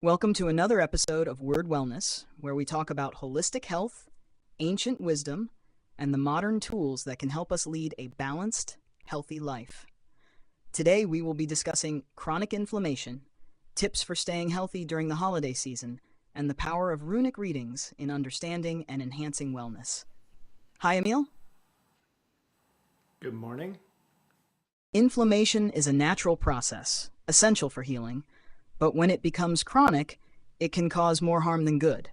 Welcome to another episode of WYRD Wellness, where we talk about holistic health, ancient wisdom, and the modern tools that can help us lead a balanced, healthy life. Today, we will be discussing chronic inflammation, tips for staying healthy during the holiday season, and the power of runic readings in understanding and enhancing wellness. Hi, Emil. Good morning. Inflammation is a natural process, essential for healing, but when it becomes chronic, it can cause more harm than good.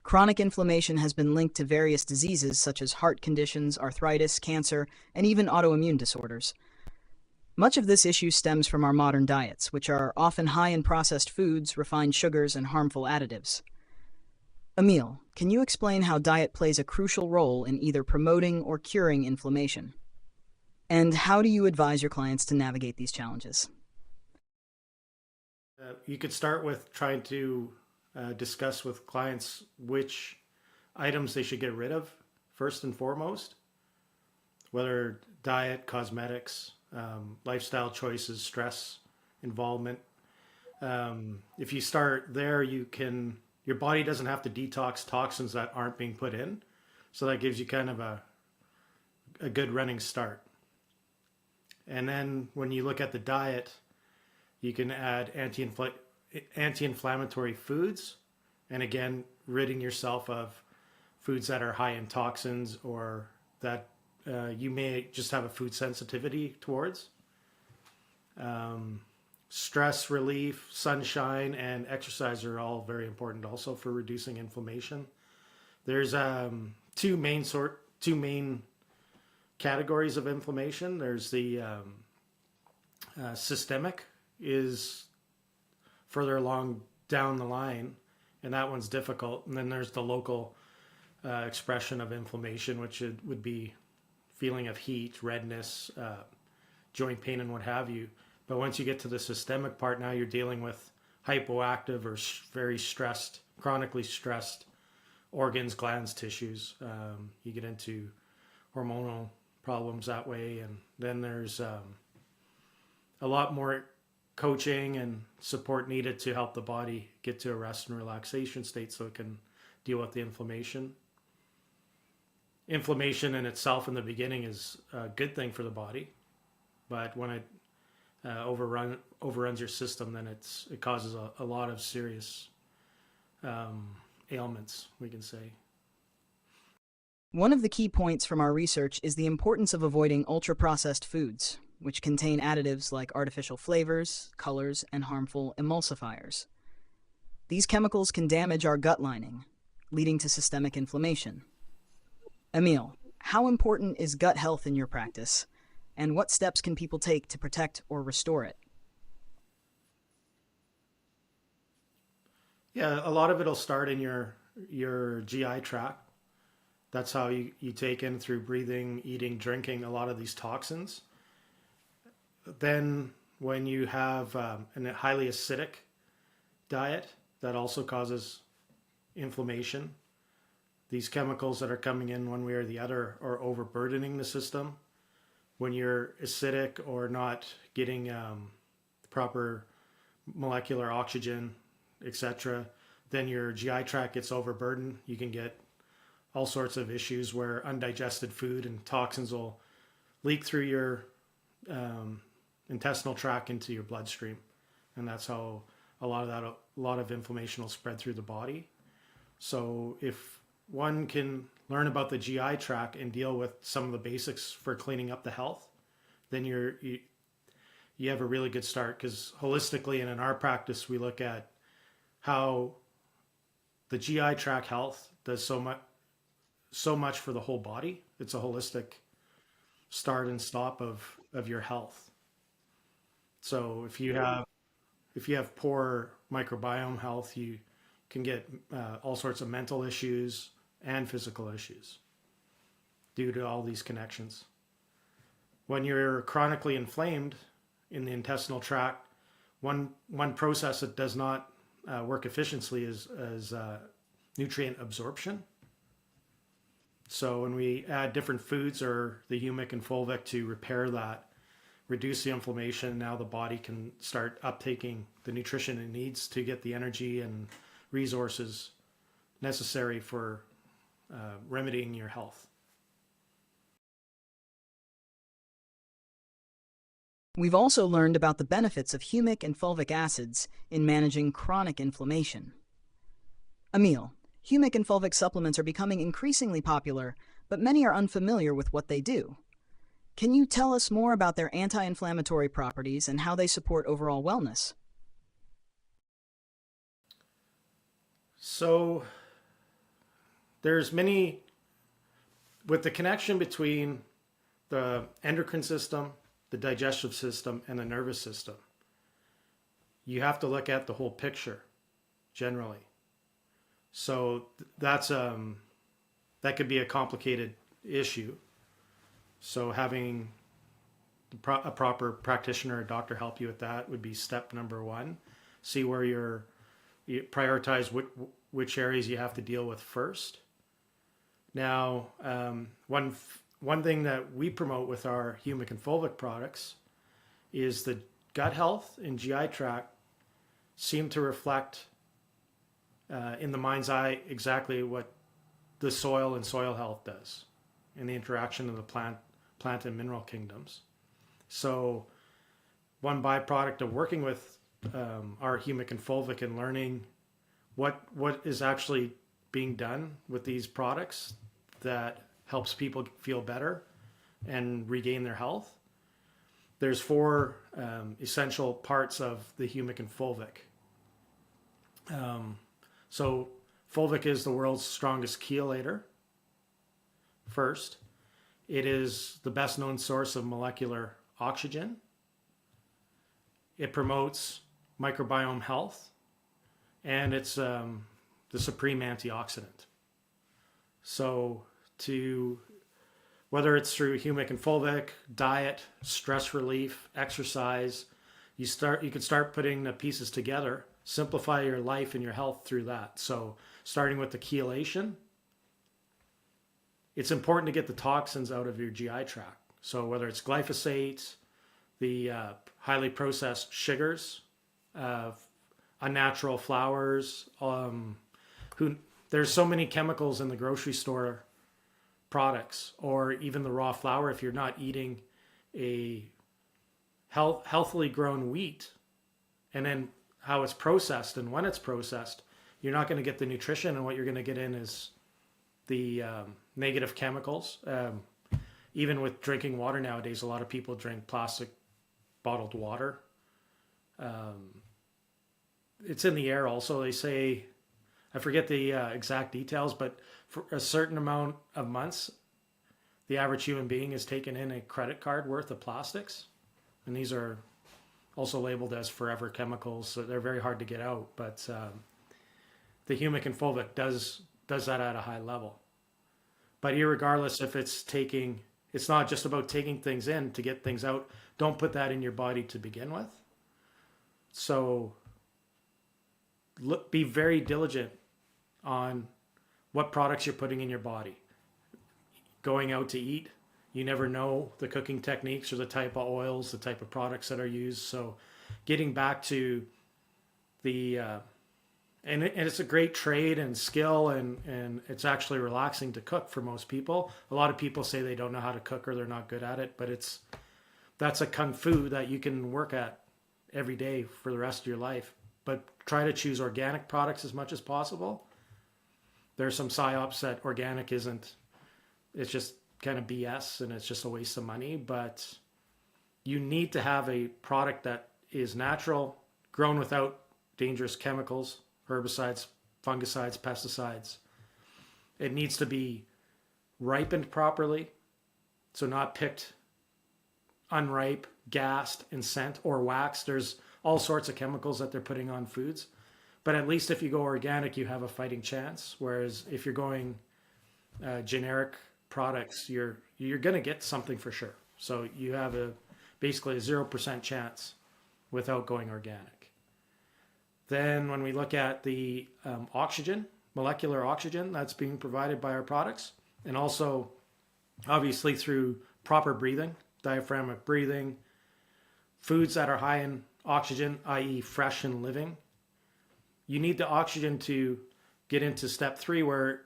Chronic inflammation has been linked to various diseases such as heart conditions, arthritis, cancer, and even autoimmune disorders. Much of this issue stems from our modern diets, which are often high in processed foods, refined sugars, and harmful additives. Emil, can you explain how diet plays a crucial role in either promoting or curing inflammation? And how do you advise your clients to navigate these challenges? You could start with trying to discuss with clients which items they should get rid of first and foremost, whether diet, cosmetics, lifestyle choices, stress, involvement. If you start there, your body doesn't have to detox toxins that aren't being put in. So that gives you kind of a good running start. And then when you look at the diet, you can add anti-inflammatory foods, and again, ridding yourself of foods that are high in toxins or that you may just have a food sensitivity towards. Stress relief, sunshine, and exercise are all very important also for reducing inflammation. There's two main categories of inflammation. There's the systemic is further along down the line, and that one's difficult. And then there's the local expression of inflammation, which would be feeling of heat, redness, joint pain, and what have you. But once you get to the systemic part, now you're dealing with hypoactive or very stressed, chronically stressed organs, glands, tissues. You get into hormonal problems that way. And then there's a lot more coaching and support needed to help the body get to a rest and relaxation state so it can deal with the inflammation. Inflammation in itself in the beginning is a good thing for the body, but when it overruns your system, then it causes a lot of serious ailments, we can say. One of the key points from our research is the importance of avoiding ultra-processed foods, which contain additives like artificial flavors, colors, and harmful emulsifiers. These chemicals can damage our gut lining, leading to systemic inflammation. Emil, how important is gut health in your practice, and what steps can people take to protect or restore it? Yeah, a lot of it'll start in your GI tract. That's how you take in through breathing, eating, drinking a lot of these toxins. Then when you have a highly acidic diet, that also causes inflammation. These chemicals that are coming in one way or the other are overburdening the system. When you're acidic or not getting proper molecular oxygen, etc., then your GI tract gets overburdened. You can get all sorts of issues where undigested food and toxins will leak through your intestinal tract into your bloodstream, and that's how a lot of inflammation will spread through the body. So if one can learn about the GI tract and deal with some of the basics for cleaning up the health, then you have a really good start, because holistically and in our practice we look at how the GI tract health does so much for the whole body. It's a holistic start and stop of your health. So if you have poor microbiome health, you can get all sorts of mental issues and physical issues due to all these connections. When you're chronically inflamed in the intestinal tract, one process that does not work efficiently is nutrient absorption. So when we add different foods or the humic and fulvic to repair that, reduce the inflammation. Now the body can start uptaking the nutrition it needs to get the energy and resources necessary for remedying your health. We've also learned about the benefits of humic and fulvic acids in managing chronic inflammation. Emil, humic and fulvic supplements are becoming increasingly popular, but many are unfamiliar with what they do. Can you tell us more about their anti-inflammatory properties and how they support overall wellness? So there's many, with the connection between the endocrine system, the digestive system, and the nervous system, you have to look at the whole picture generally. So that's that could be a complicated issue. So having a proper practitioner or doctor help you with that would be step number one. See where you prioritize which areas you have to deal with first. Now, one thing that we promote with our humic and fulvic products is the gut health and GI tract seem to reflect in the mind's eye exactly what the soil and soil health does in the interaction of the plant and mineral kingdoms. So one byproduct of working with our humic and fulvic and learning what is actually being done with these products that helps people feel better and regain their health. There's 4 essential parts of the humic and fulvic. So fulvic is the world's strongest chelator. First, it is the best known source of molecular oxygen. It promotes microbiome health, and it's the supreme antioxidant. So whether it's through humic and fulvic, diet, stress relief, exercise, you can start putting the pieces together, simplify your life and your health through that. So starting with the chelation, it's important to get the toxins out of your GI tract. So whether it's glyphosate, the highly processed sugars, unnatural flours, there's so many chemicals in the grocery store products, or even the raw flour. If you're not eating a healthily grown wheat, and then how it's processed and when it's processed, you're not going to get the nutrition, and what you're going to get in is the negative chemicals. Even with drinking water nowadays, a lot of people drink plastic bottled water. It's in the air also. They say, I forget the exact details, but for a certain amount of months, the average human being is taking in a credit card worth of plastics. And these are also labeled as forever chemicals, so they're very hard to get out. But the humic and fulvic does that at a high level. But irregardless if it's not just about taking things in to get things out. Don't put that in your body to begin with. So be very diligent on what products you're putting in your body. Going out to eat, you never know the cooking techniques or the type of oils, the type of products that are used. So getting back to the and it's a great trade and skill, and it's actually relaxing to cook for most people. A lot of people say they don't know how to cook or they're not good at it, but that's a kung fu that you can work at every day for the rest of your life. But try to choose organic products as much as possible. There's some psyops that organic isn't. It's just kind of BS and it's just a waste of money. But you need to have a product that is natural, grown without dangerous chemicals, herbicides, fungicides, pesticides. It needs to be ripened properly, so not picked unripe, gassed, and sent, or waxed. There's all sorts of chemicals that they're putting on foods. But at least if you go organic, you have a fighting chance. Whereas if you're going generic products, you're going to get something for sure. So you have basically a 0% chance without going organic. Then when we look at the oxygen, molecular oxygen that's being provided by our products, and also obviously through proper breathing, diaphragmatic breathing, foods that are high in oxygen, i.e. fresh and living. You need the oxygen to get into step 3, where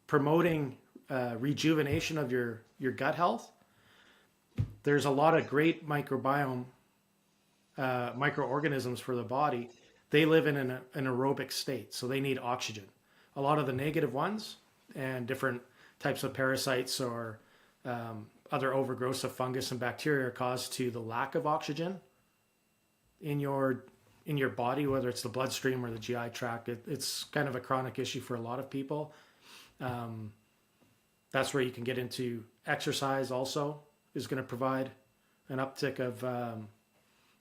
promoting rejuvenation of your gut health. There's a lot of great microbiome, microorganisms for the body. They live in an aerobic state, so they need oxygen. A lot of the negative ones and different types of parasites or other overgrowths of fungus and bacteria are caused to the lack of oxygen in your body, whether it's the bloodstream or the GI tract. It's kind of a chronic issue for a lot of people. That's where you can get into exercise also is going to provide an uptick of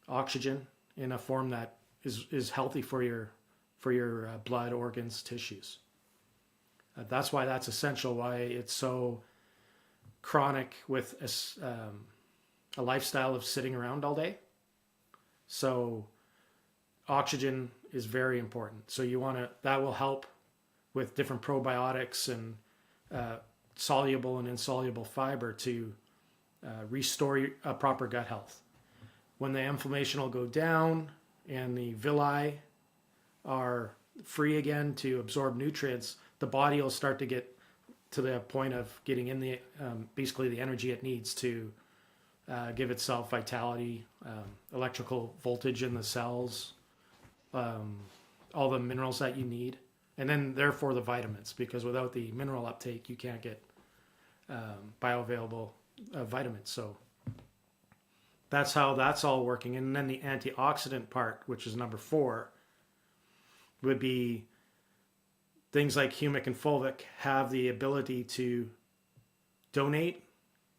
oxygen in a form that is healthy for your blood, organs, tissues. That's why that's essential, why it's so chronic with a lifestyle of sitting around all day. So oxygen is very important. So that will help with different probiotics and soluble and insoluble fiber to restore a proper gut health. When the inflammation will go down and the villi are free again to absorb nutrients, the body will start to get to the point of getting in the basically the energy it needs to give itself vitality, electrical voltage in the cells, all the minerals that you need, and then therefore the vitamins, because without the mineral uptake you can't get bioavailable vitamins. So that's how that's all working. And then the antioxidant part, which is number 4, would be things like humic and fulvic have the ability to donate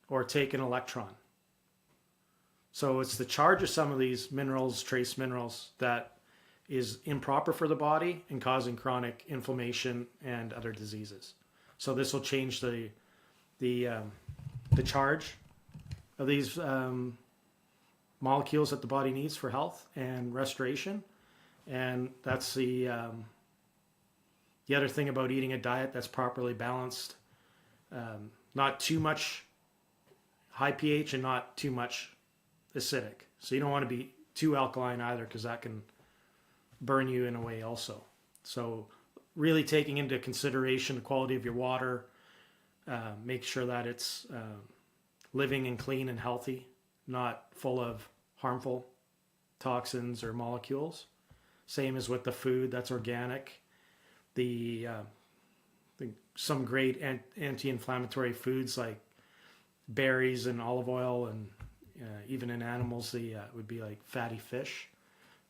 or take an electron. So it's the charge of some of these minerals, trace minerals, that is improper for the body and causing chronic inflammation and other diseases. So this will change the charge of these molecules that the body needs for health and restoration. And that's the other thing about eating a diet that's properly balanced. Not too much high pH and not too much acidic. So you don't want to be too alkaline either, because that can burn you in a way also. So really taking into consideration the quality of your water, make sure that it's living and clean and healthy, not full of harmful toxins or molecules. Same as with the food that's organic. Some great anti-inflammatory foods like berries and olive oil, and even in animals, would be like fatty fish.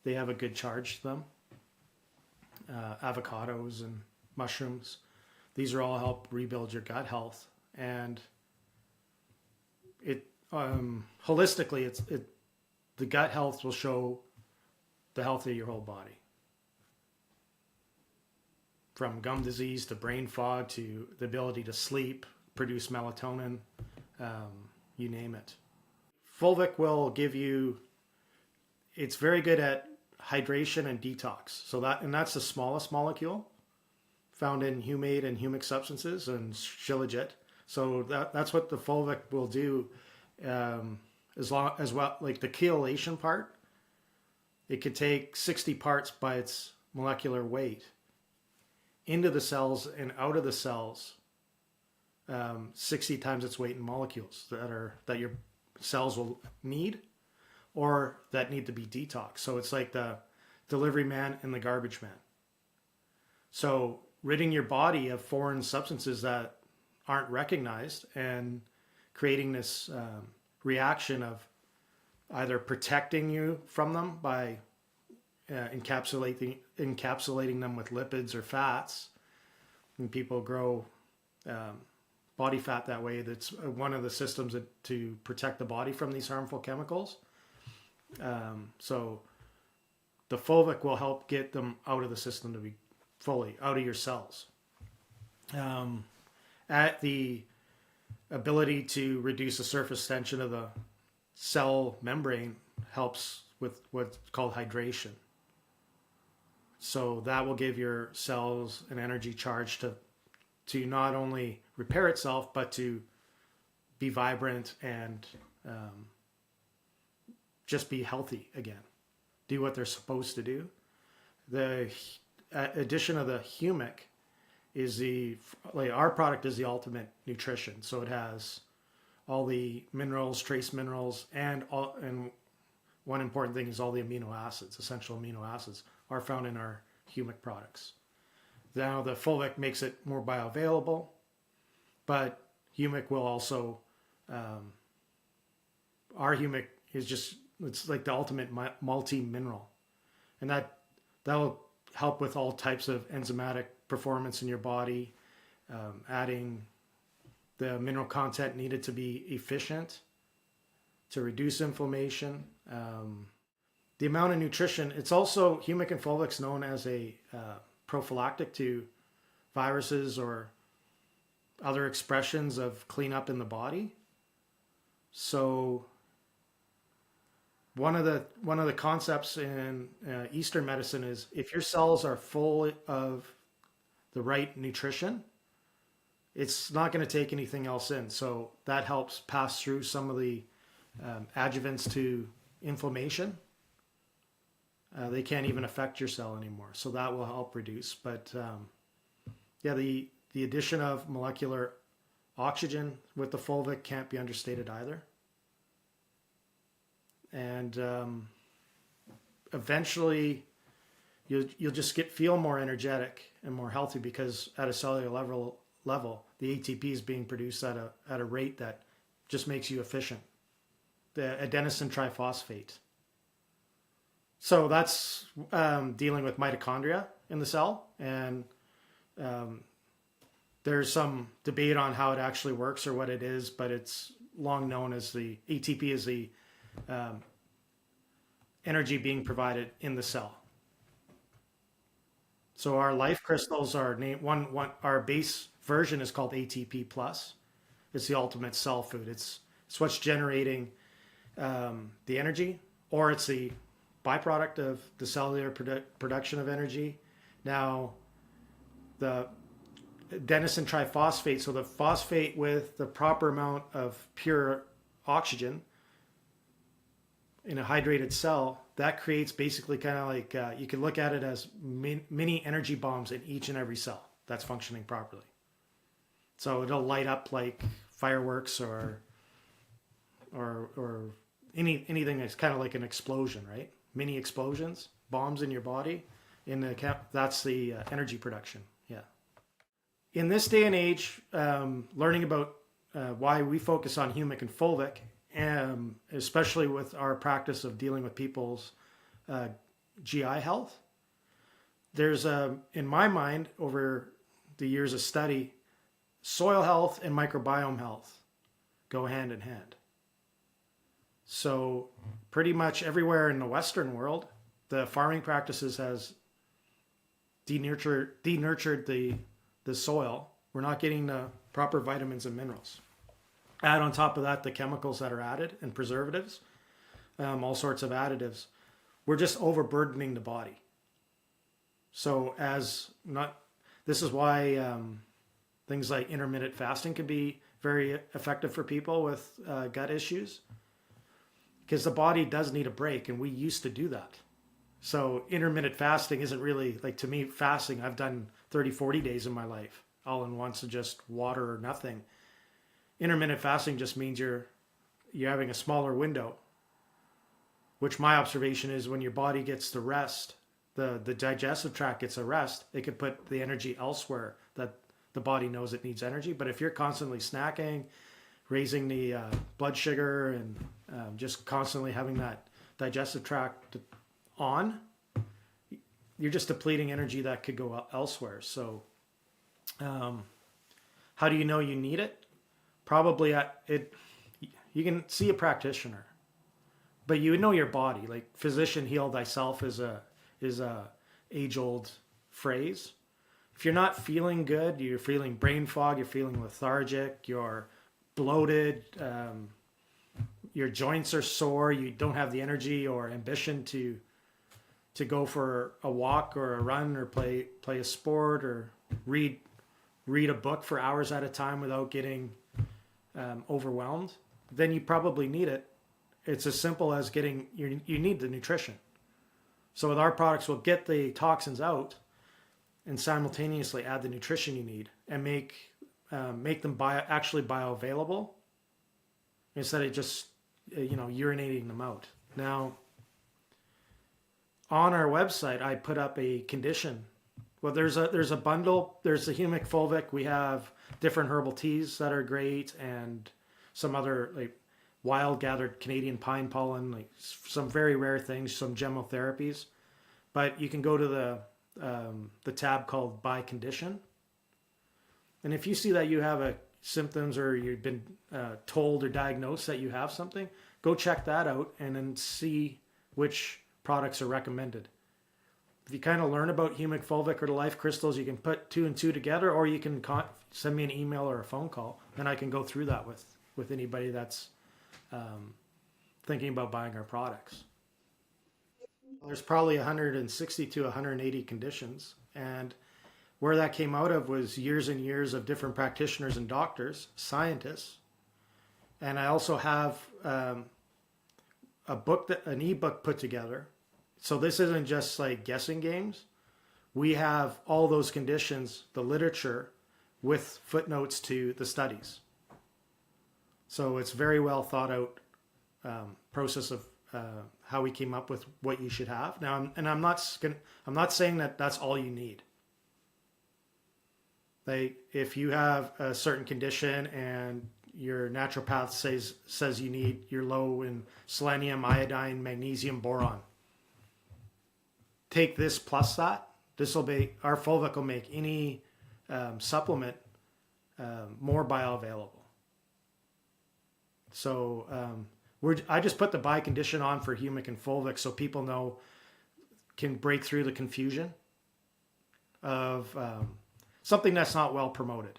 They have a good charge to them. Avocados and mushrooms. These are all help rebuild your gut health. And it holistically, the gut health will show the health of your whole body. From gum disease to brain fog to the ability to sleep, produce melatonin, you name it. Fulvic will give you, it's very good at hydration and detox. And that's the smallest molecule found in humate and humic substances and shilajit. So that's what the fulvic will do, as well, like the chelation part. It could take 60 parts by its molecular weight into the cells and out of the cells, 60 times its weight in molecules that your cells will need or that need to be detoxed. So it's like the delivery man and the garbage man. So ridding your body of foreign substances that aren't recognized and creating this reaction of either protecting you from them by encapsulating them with lipids or fats. And people grow body fat that way. That's one of the systems to protect the body from these harmful chemicals. So the fulvic will help get them out of the system to be fully out of your cells. At the ability to reduce the surface tension of the cell membrane helps with what's called hydration. So that will give your cells an energy charge to not only repair itself, but to be vibrant and just be healthy again, do what they're supposed to do. The addition of the humic is our product is the ultimate nutrition. So it has all the minerals, trace minerals, and one important thing is all the amino acids, essential amino acids, are found in our humic products. Now the fulvic makes it more bioavailable, but humic will also, our humic is just, it's like the ultimate multi-mineral. And that'll help with all types of enzymatic performance in your body, adding the mineral content needed to be efficient, to reduce inflammation. The amount of nutrition, it's also, humic and fulvic's known as a prophylactic to viruses or other expressions of cleanup in the body. So one of the concepts in Eastern medicine is if your cells are full of the right nutrition, it's not going to take anything else in. So that helps pass through some of the adjuvants to inflammation. They can't even affect your cell anymore. So that will help reduce. But yeah, the addition of molecular oxygen with the fulvic can't be understated either. And eventually you'll just feel more energetic and more healthy, because at a cellular level, the ATP is being produced at a rate that just makes you efficient. The adenosine triphosphate. So that's dealing with mitochondria in the cell, and there's some debate on how it actually works or what it is, but it's long known as the ATP is the energy being provided in the cell. So our life crystals are our base version is called ATP plus. It's the ultimate cell food. It's what's generating the energy, or it's the byproduct of the cellular production of energy. Now, the adenosine triphosphate, so the phosphate with the proper amount of pure oxygen in a hydrated cell, that creates basically kind of like, you can look at it as mini energy bombs in each and every cell that's functioning properly. So it'll light up like fireworks or anything that's kind of like an explosion, right? Mini explosions, bombs in your body. That's the energy production. Yeah. In this day and age, learning about why we focus on humic and fulvic, especially with our practice of dealing with people's GI health, there's in my mind, over the years of study, soil health and microbiome health go hand in hand. So pretty much everywhere in the Western world, the farming practices has denurtured the soil. We're not getting the proper vitamins and minerals. Add on top of that the chemicals that are added and preservatives, all sorts of additives. We're just overburdening the body. So this is why things like intermittent fasting can be very effective for people with gut issues, because the body does need a break, and we used to do that. So intermittent fasting isn't really, like, to me, fasting, I've done 30, 40 days in my life, all in once of just water or nothing. Intermittent fasting just means you're having a smaller window, which my observation is when your body gets the rest, the digestive tract gets a rest, it can put the energy elsewhere that the body knows it needs energy. But if you're constantly snacking, raising the blood sugar, and just constantly having that digestive tract on, you're just depleting energy that could go elsewhere. So how do you know you need it? Probably you can see a practitioner, but you would know your body. Like, physician heal thyself is a age-old phrase. If you're not feeling good, you're feeling brain fog, you're feeling lethargic, you're bloated, your joints are sore, you don't have the energy or ambition to go for a walk or a run or play a sport or read a book for hours at a time without getting overwhelmed, then you probably need it. it's as simple as you need the nutrition. So with our products, we'll get the toxins out and simultaneously add the nutrition you need and make them actually bioavailable instead of just urinating them out. Now, on our website, I put up a condition. Well, there's a bundle. There's the humic fulvic. We have different herbal teas that are great, and some other like wild gathered Canadian pine pollen, like some very rare things, some chemotherapies. But you can go to the tab called By Condition, and if you see that you have symptoms or you've been told or diagnosed that you have something, go check that out and then see which products are recommended. If you kind of learn about humic fulvic or the life crystals, you can put 2 and 2 together, or you can send me an email or a phone call, and I can go through that with anybody that's thinking about buying our products. There's probably 160 to 180 conditions, and where that came out of was years and years of different practitioners and doctors, scientists, and I also have an ebook put together. So this isn't just like guessing games. We have all those conditions, the literature, with footnotes to the studies. So it's very well thought out process of how we came up with what you should have. Now, I'm not saying that that's all you need. Like if you have a certain condition and your naturopath says you're low in selenium, iodine, magnesium, boron, take this plus that. Our fulvic will make any supplement more bioavailable. So I just put the by condition on for humic and fulvic so people can break through the confusion of something that's not well promoted,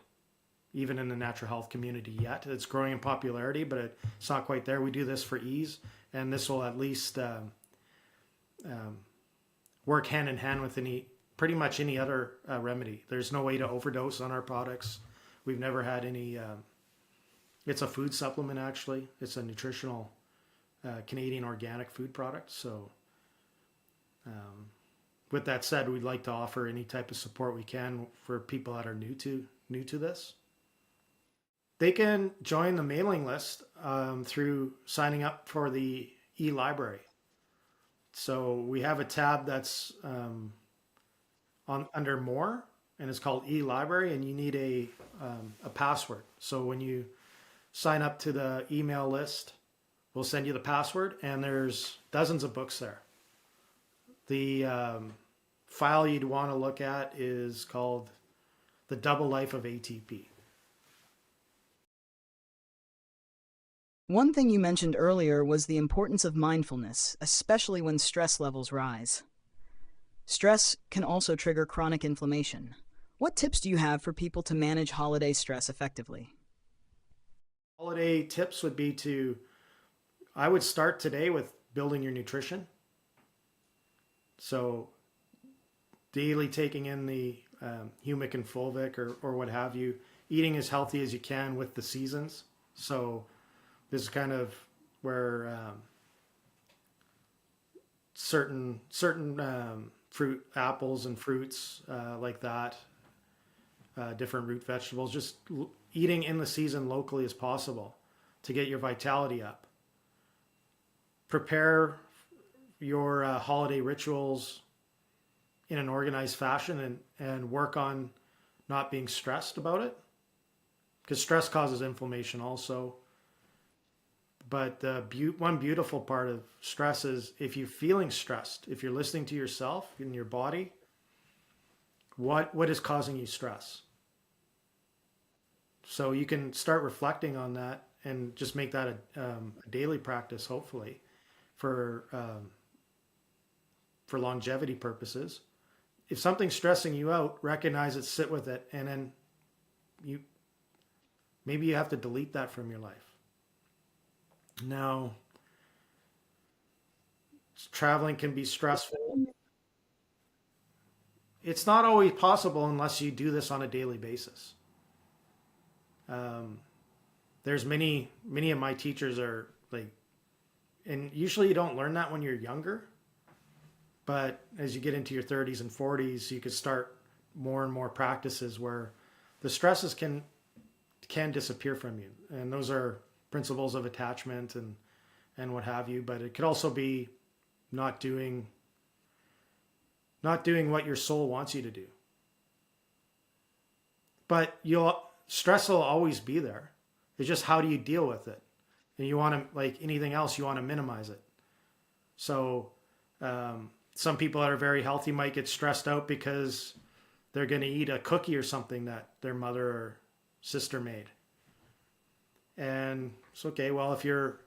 even in the natural health community yet. It's growing in popularity, but it's not quite there. We do this for ease, and this will at least work hand in hand with pretty much any other remedy. There's no way to overdose on our products. We've never had any. It's a food supplement, actually. It's a nutritional Canadian organic food product. So with that said, we'd like to offer any type of support we can for people that are new to this. They can join the mailing list through signing up for the e-library. So we have a tab that's under More, and it's called e-library, and you need a password. So when you sign up to the email list, we'll send you the password, and there's dozens of books there. The file you'd want to look at is called The Double Life of ATP. One thing you mentioned earlier was the importance of mindfulness, especially when stress levels rise. Stress can also trigger chronic inflammation. What tips do you have for people to manage holiday stress effectively? Holiday tips would be I would start today with building your nutrition. So daily taking in the humic and fulvic or what have you, eating as healthy as you can with the seasons. So this is kind of where certain fruit, apples and fruits like that, different root vegetables, just eating in the season locally as possible to get your vitality up. Prepare your holiday rituals in an organized fashion and work on not being stressed about it, because stress causes inflammation also. But one beautiful part of stress is if you're feeling stressed, if you're listening to yourself in your body, what is causing you stress? So you can start reflecting on that and just make that a daily practice, hopefully, for longevity purposes. If something's stressing you out, recognize it, sit with it, and then maybe you have to delete that from your life. Now, traveling can be stressful. It's not always possible unless you do this on a daily basis. There's many of my teachers are like and usually you don't learn that when you're younger, but as you get into your 30s and 40s, you could start more and more practices where the stresses can disappear from you. And those are principles of attachment and what have you. But it could also be not doing what your soul wants you to do. But stress will always be there. It's just how do you deal with it? And you want to, like anything else, you want to minimize it. So some people that are very healthy might get stressed out because they're going to eat a cookie or something that their mother or sister made. And it's okay. Well, if you're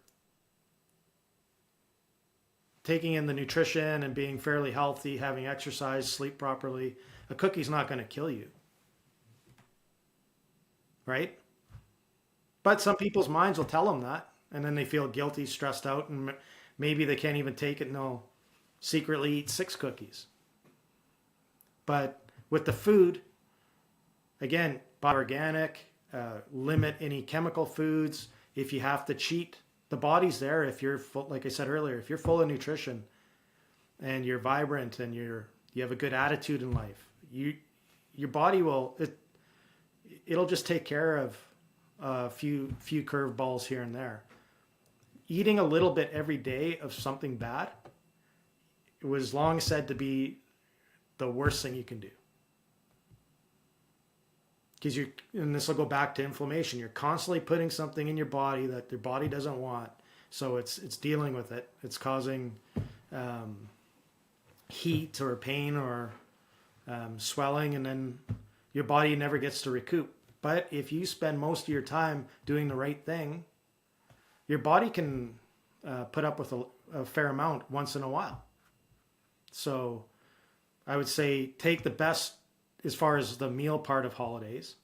taking in the nutrition and being fairly healthy, having exercise, sleep properly, a cookie's not going to kill you. Right? But some people's minds will tell them that. And then they feel guilty, stressed out, and maybe they can't even take it and they'll secretly eat 6 cookies. But with the food, again, buy organic, limit any chemical foods. If you have to cheat, the body's there. If you're full, like I said earlier, if you're full of nutrition and you're vibrant and you have a good attitude in life, your body it'll just take care of a few curveballs here and there. Eating a little bit every day of something bad, it was long said to be the worst thing you can do. Because and this will go back to inflammation. You're constantly putting something in your body that your body doesn't want. So it's dealing with it. It's causing heat or pain or swelling, and then your body never gets to recoup. But if you spend most of your time doing the right thing, your body can put up with a fair amount once in a while. So I would say take the best, as far as the meal part of holidays,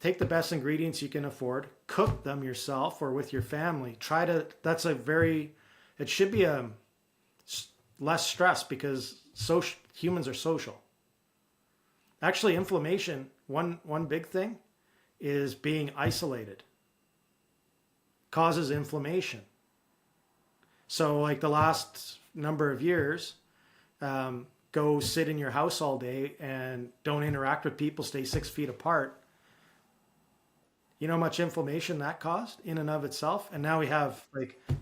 take the best ingredients you can afford, cook them yourself or with your family. It should be less stress because humans are social. Actually, inflammation, one big thing is being isolated causes inflammation. So like the last number of years, go sit in your house all day and don't interact with people, stay 6 feet apart. You know how much inflammation that caused in and of itself? And now we have,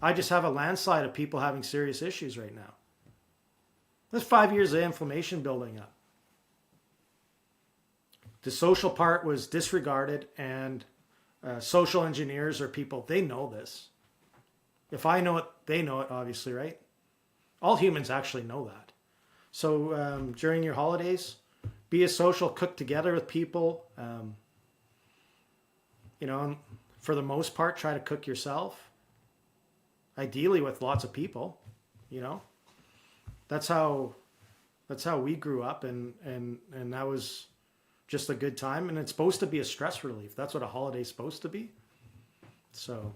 I just have a landslide of people having serious issues right now. That's 5 years of inflammation building up. The social part was disregarded, and social engineers are people, they know this. If I know it, they know it, obviously, right? All humans actually know that. So during your holidays, be a social, cook together with people. For the most part, try to cook yourself. Ideally with lots of people, That's how we grew up, and that was just a good time. And it's supposed to be a stress relief. That's what a holiday's supposed to be. So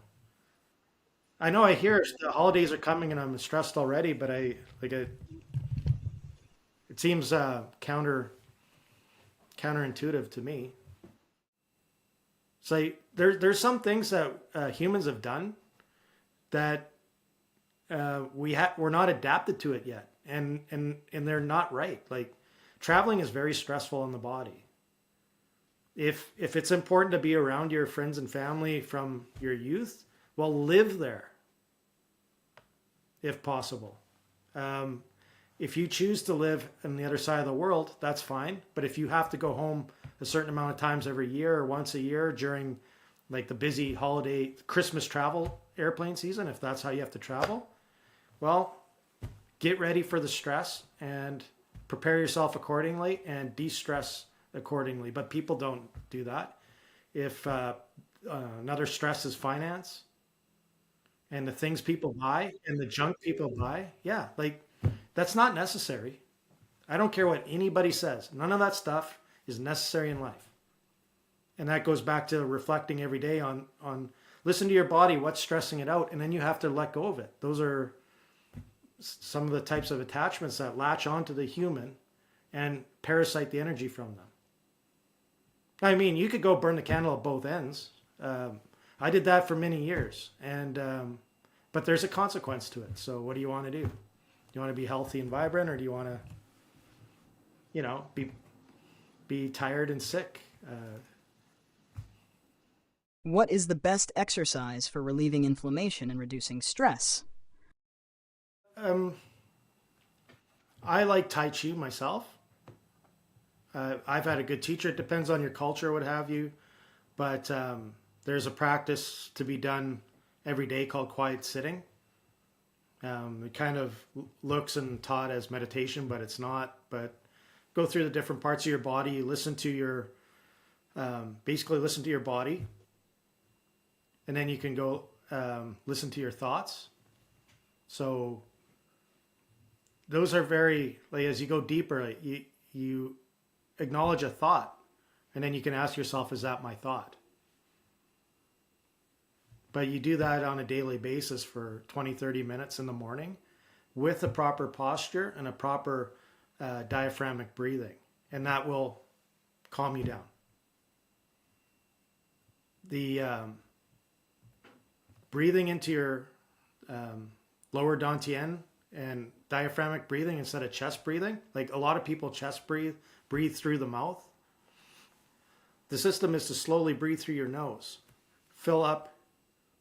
I know I hear the holidays are coming and I'm stressed already, but it seems counterintuitive to me. So there's some things that humans have done that we're not adapted to it yet, and they're not right. Like traveling is very stressful on the body. If it's important to be around your friends and family from your youth, well, live there if possible. If you choose to live on the other side of the world, that's fine. But if you have to go home a certain amount of times every year or once a year during like the busy holiday Christmas travel airplane season, if that's how you have to travel, well, get ready for the stress and prepare yourself accordingly and de-stress accordingly. But people don't do that. If another stress is finance and the things people buy and the junk people buy, yeah, that's not necessary. I don't care what anybody says. None of that stuff is necessary in life. And that goes back to reflecting every day on listen to your body, what's stressing it out, and then you have to let go of it. Those are some of the types of attachments that latch onto the human and parasite the energy from them. I mean, you could go burn the candle at both ends. I did that for many years, but but there's a consequence to it. So what do you want to do? Do you want to be healthy and vibrant, or do you want to, be tired and sick? What is the best exercise for relieving inflammation and reducing stress? I like Tai Chi myself. I've had a good teacher. It depends on your culture, what have you. But there's a practice to be done every day called quiet sitting. It kind of looks and taught as meditation, but it's not. But go through the different parts of your body, listen to your, basically listen to your body. And then you can go listen to your thoughts. So those are very, like, as you go deeper, you acknowledge a thought, and then you can ask yourself, is that my thought? But you do that on a daily basis for 20, 30 minutes in the morning with a proper posture and a proper diaphragmatic breathing, and that will calm you down. The breathing into your lower dantian and diaphragmatic breathing instead of chest breathing, like a lot of people chest breathe through the mouth. The system is to slowly breathe through your nose, fill up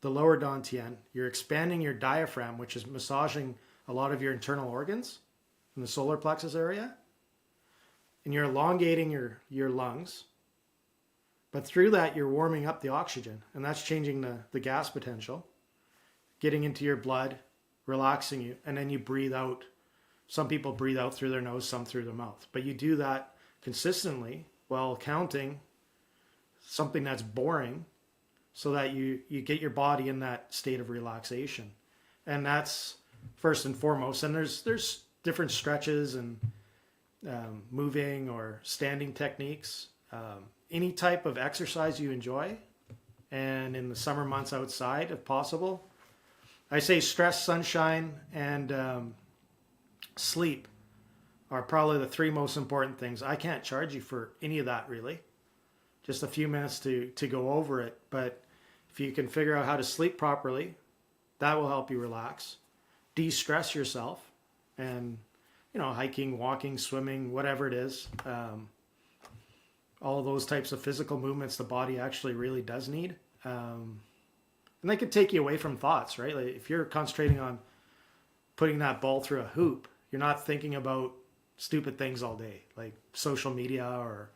the lower dantian. You're expanding your diaphragm, which is massaging a lot of your internal organs in the solar plexus area, and you're elongating your lungs. But through that, you're warming up the oxygen, and that's changing the gas potential, getting into your blood, relaxing you, and then you breathe out. Some people breathe out through their nose, some through their mouth. But you do that consistently while counting something that's boring, so that you get your body in that state of relaxation. And that's first and foremost. And there's different stretches and moving or standing techniques. Any type of exercise you enjoy, and in the summer months outside if possible. I say stress, sunshine, and sleep are probably the three most important things. I can't charge you for any of that, really. Just a few minutes to go over it. But if you can figure out how to sleep properly, that will help you relax, de-stress yourself, and hiking, walking, swimming, whatever it is. All of those types of physical movements the body actually really does need. And they can take you away from thoughts, right? Like if you're concentrating on putting that ball through a hoop, you're not thinking about stupid things all day, like social media or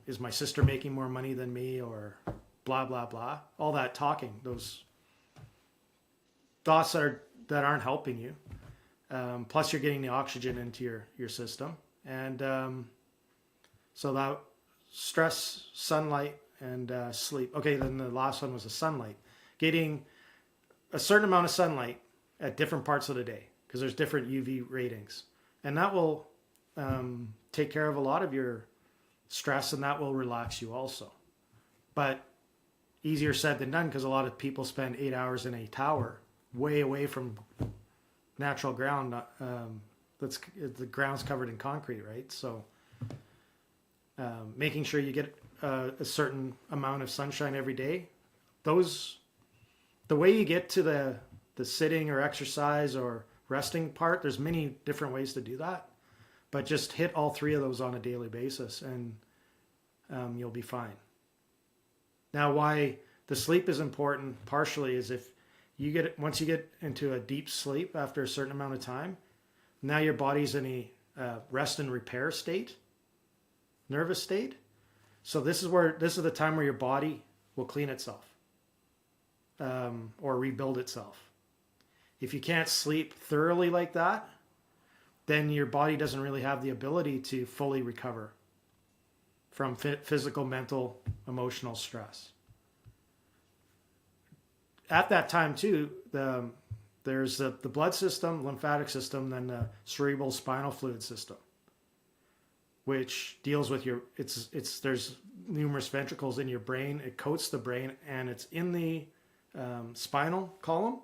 is my sister making more money than me, or blah, blah, blah. All that talking, those thoughts that aren't helping you. Plus you're getting the oxygen into your system. And so that stress, sunlight, and sleep. Okay, then the last one was the sunlight. Getting a certain amount of sunlight at different parts of the day, because there's different UV ratings. And that will take care of a lot of your stress, and that will relax you also. But easier said than done, because a lot of people spend 8 hours in a tower way away from natural ground. The ground's covered in concrete, right? So making sure you get a certain amount of sunshine every day. The way you get to the sitting or exercise or resting part, there's many different ways to do that. But just hit all three of those on a daily basis, and you'll be fine. Now, why the sleep is important partially is if once you get into a deep sleep after a certain amount of time, now your body's in a rest and repair state, nervous state. So this is the time where your body will clean itself or rebuild itself. If you can't sleep thoroughly like that, then your body doesn't really have the ability to fully recover from physical, mental, emotional stress. At that time too, there's the blood system, lymphatic system, then the cerebral spinal fluid system, which deals with there's numerous ventricles in your brain. It coats the brain, and it's in the spinal column,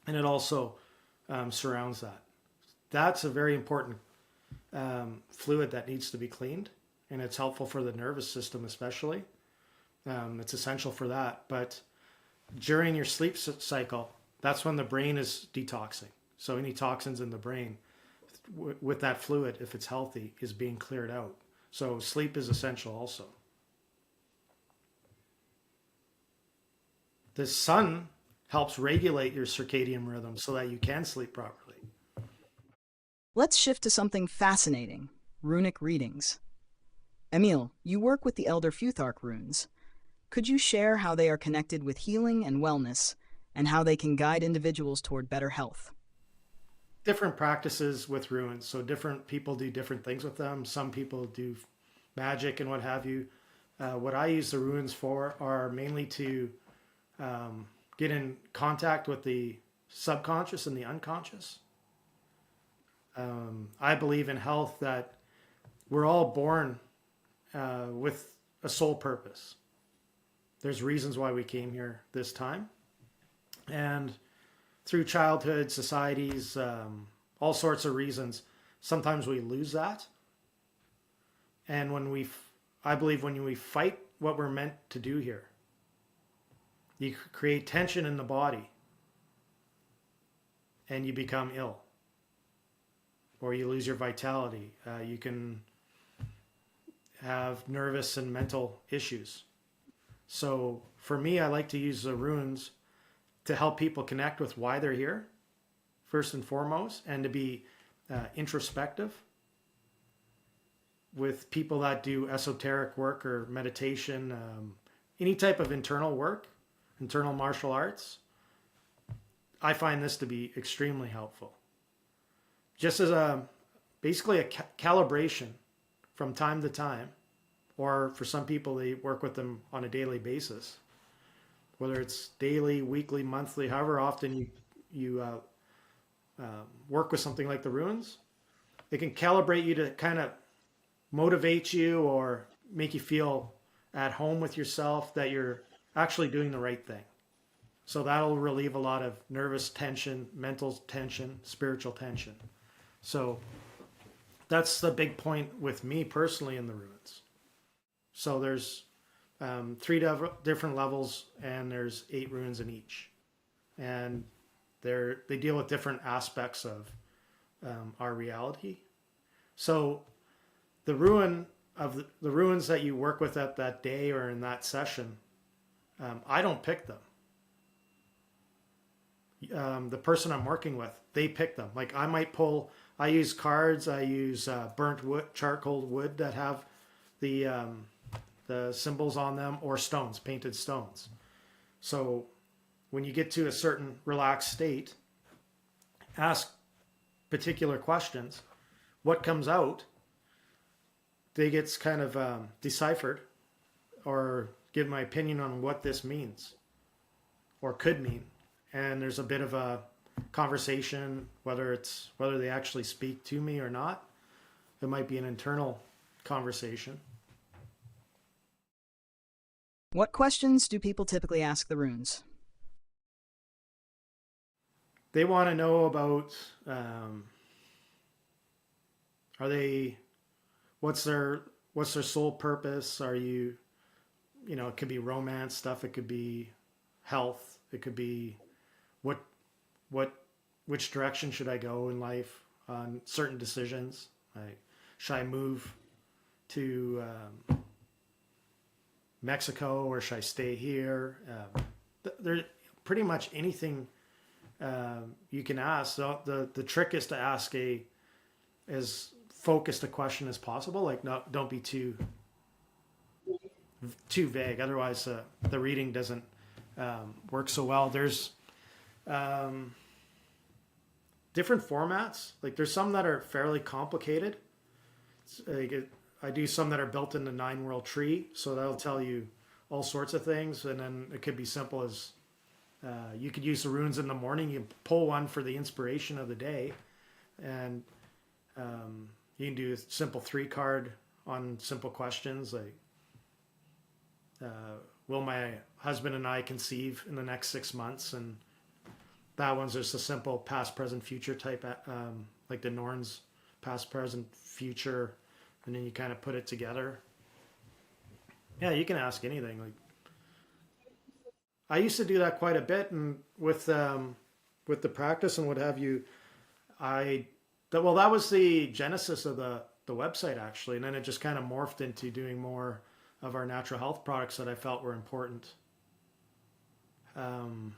and it also surrounds that. That's a very important fluid that needs to be cleaned, and it's helpful for the nervous system especially. It's essential for that. But during your sleep cycle, That's when the brain is detoxing. So any toxins in the brain with that fluid, if it's healthy, is being cleared out. So sleep is essential also. The sun helps regulate your circadian rhythm so that you can sleep properly. Let's shift to something fascinating, runic readings. Emil, you work with the Elder Futhark runes. Could you share how they are connected with healing and wellness, and how they can guide individuals toward better health? Different practices with runes. So different people do different things with them. Some people do magic and what have you. What I use the runes for are mainly to get in contact with the subconscious and the unconscious. I believe in health that we're all born with a sole purpose. There's reasons why we came here this time. And through childhood, societies, all sorts of reasons, sometimes we lose that. And I believe when we fight what we're meant to do here, you create tension in the body and you become ill, or you lose your vitality. You can have nervous and mental issues. So for me, I like to use the runes to help people connect with why they're here, first and foremost, and to be introspective with people that do esoteric work or meditation, any type of internal work, internal martial arts. I find this to be extremely helpful. Just as basically a calibration from time to time, or for some people, they work with them on a daily basis, whether it's daily, weekly, monthly, however often you work with something like the runes. It can calibrate you to kind of motivate you or make you feel at home with yourself, that you're actually doing the right thing. So that'll relieve a lot of nervous tension, mental tension, spiritual tension. So that's the big point with me personally in the runes. So there's three different levels, and there's 8 runes in each. And they deal with different aspects of our reality. So the runes that you work with at that day or in that session, I don't pick them. The person I'm working with, they pick them. Like I use cards, I use burnt wood, charcoal wood that have the symbols on them, or stones, painted stones. So when you get to a certain relaxed state, ask particular questions. What comes out, they gets kind of deciphered, or give my opinion on what this means or could mean. And there's a bit of a conversation, whether they actually speak to me or not. It might be an internal conversation. What questions do people typically ask the runes? They want to know about what's their sole purpose? It could be romance stuff, it could be health, it could be which direction should I go in life on certain decisions. Should I move to Mexico, or should I stay here? There's pretty much anything you can ask. So the trick is to ask as focused a question as possible. Like, don't be too vague. Otherwise, the reading doesn't work so well. There's different formats. Like, there's some that are fairly complicated. I do some that are built in the 9-world tree, so that'll tell you all sorts of things. And then it could be simple as you could use the runes in the morning. You pull one for the inspiration of the day, and you can do a simple 3-card on simple questions like, will my husband and I conceive in the next 6 months? And that one's just a simple past, present, future type, like the Norns, past, present, future, and then you kind of put it together. Yeah, you can ask anything. Like, I used to do that quite a bit, and with with the practice and what have you, that was the genesis of the website actually, and then it just kind of morphed into doing more of our natural health products that I felt were important. Um,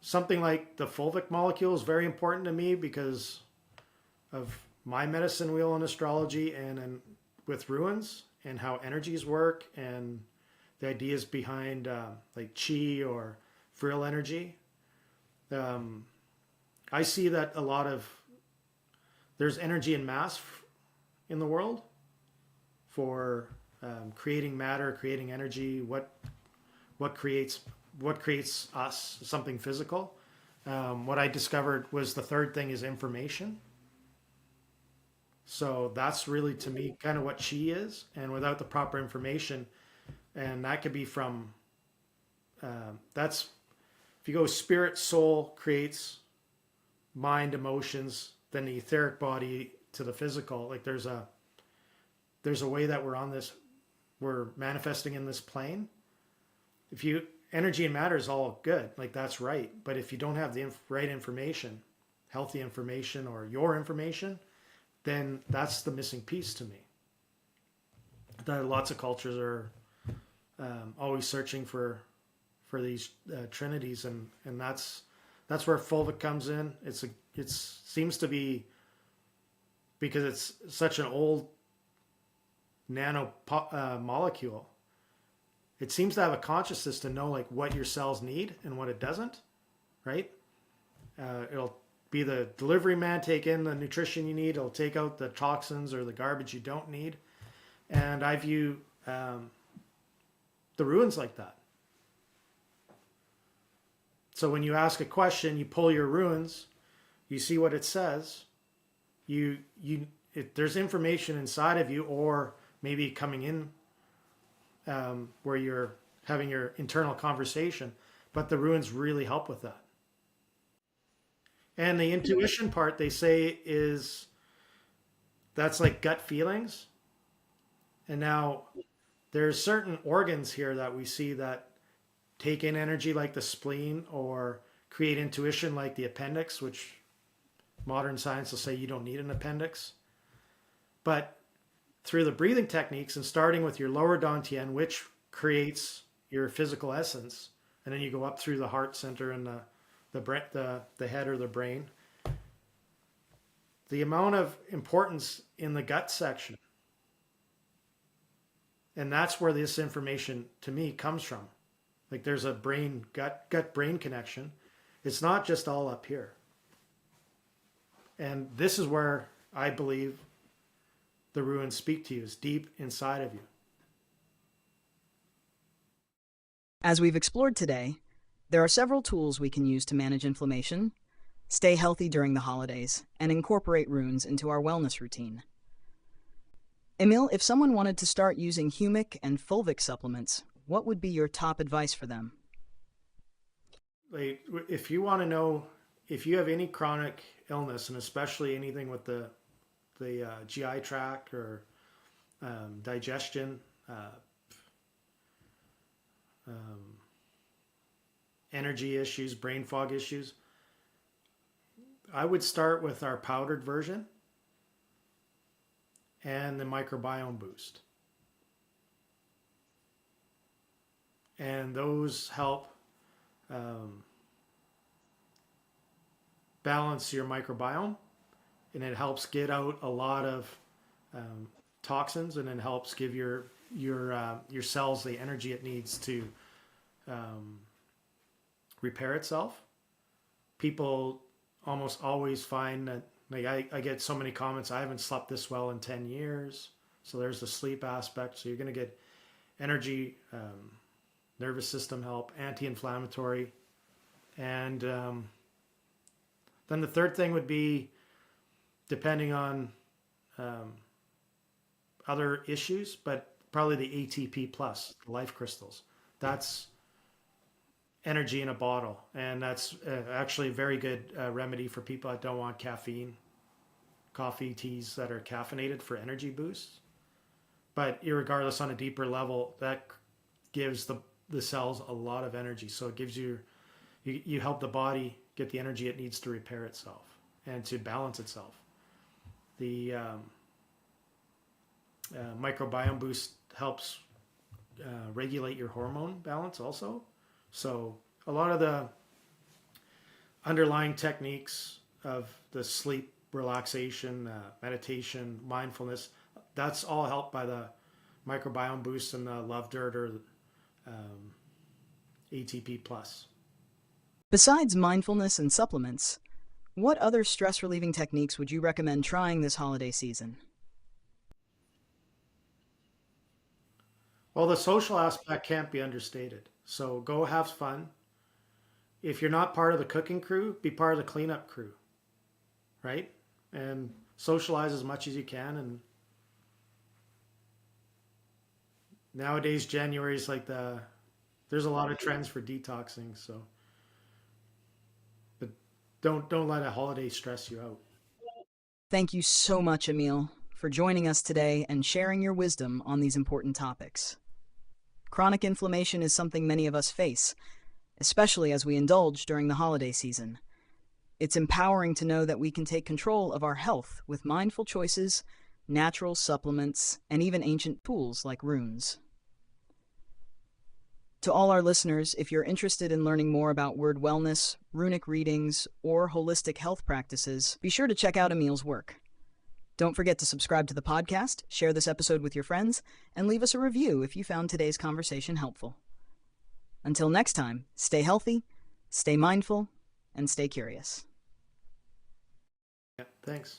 Something like the fulvic molecule is very important to me because of my medicine wheel and astrology, and with ruins and how energies work and the ideas behind like chi or frill energy. Um, I see that there's energy in mass in the world for creating matter, creating energy. What creates us something physical. What I discovered was the third thing is information. So that's really to me kind of what chi is. And without the proper information, and that could be from that's if you go spirit, soul creates mind, emotions, then the etheric body to the physical. Like there's a way that we're manifesting in this plane. If you energy and matter is all good, like that's right. But if you don't have the right information, healthy information or your information, then that's the missing piece to me. That lots of cultures are always searching for these trinities, and that's where fulvic comes in. It seems to be because it's such an old nano molecule. It seems to have a consciousness to know like what your cells need and what it doesn't, right? It'll be the delivery man, take in the nutrition you need. It'll take out the toxins or the garbage you don't need. And I view the ruins like that. So when you ask a question, you pull your ruins, you see what it says. There's information inside of you, or maybe coming in where you're having your internal conversation, but the ruins really help with that. And the intuition part, they say, that's like gut feelings. And now there's certain organs here that we see that take in energy like the spleen or create intuition like the appendix, which modern science will say you don't need an appendix. But through the breathing techniques and starting with your lower dantian, which creates your physical essence, and then you go up through the heart center and the head or the brain, the amount of importance in the gut section. And that's where this information to me comes from. Like there's a gut brain connection. It's not just all up here. And this is where I believe the ruins speak to you, is deep inside of you. As we've explored today, there are several tools we can use to manage inflammation, stay healthy during the holidays, and incorporate runes into our wellness routine. Emil, if someone wanted to start using humic and fulvic supplements, what would be your top advice for them? Like, if you want to know if you have any chronic illness, and especially anything with the GI tract or digestion, energy issues, brain fog issues, I would start with our powdered version and the microbiome boost. And those help balance your microbiome, and it helps get out a lot of toxins, and it helps give your cells the energy it needs to repair itself. People almost always find that, like I get so many comments, I haven't slept this well in 10 years. So there's the sleep aspect. So you're going to get energy, nervous system help, anti-inflammatory. And then the third thing would be, depending on other issues, but probably the ATP plus, the life crystals. That's energy in a bottle, and that's actually a very good remedy for people that don't want caffeine. Coffee, teas that are caffeinated for energy boosts. But irregardless, on a deeper level, that gives the cells a lot of energy. So it gives you you help the body get the energy it needs to repair itself and to balance itself. The microbiome boost helps regulate your hormone balance also. So a lot of the underlying techniques of the sleep, relaxation, meditation, mindfulness, that's all helped by the microbiome boost and the WYRD or ATP plus. Besides mindfulness and supplements, what other stress-relieving techniques would you recommend trying this holiday season? Well, the social aspect can't be understated. So go have fun. If you're not part of the cooking crew, be part of the cleanup crew, right? And socialize as much as you can. And nowadays, January is like there's a lot of trends for detoxing. So, but don't let a holiday stress you out. Thank you so much, Emil, for joining us today and sharing your wisdom on these important topics. Chronic inflammation is something many of us face, especially as we indulge during the holiday season. It's empowering to know that we can take control of our health with mindful choices, natural supplements, and even ancient tools like runes. To all our listeners, if you're interested in learning more about WYRD Wellness, runic readings, or holistic health practices, be sure to check out Emil's work. Don't forget to subscribe to the podcast, share this episode with your friends, and leave us a review if you found today's conversation helpful. Until next time, stay healthy, stay mindful, and stay curious. Yeah, thanks.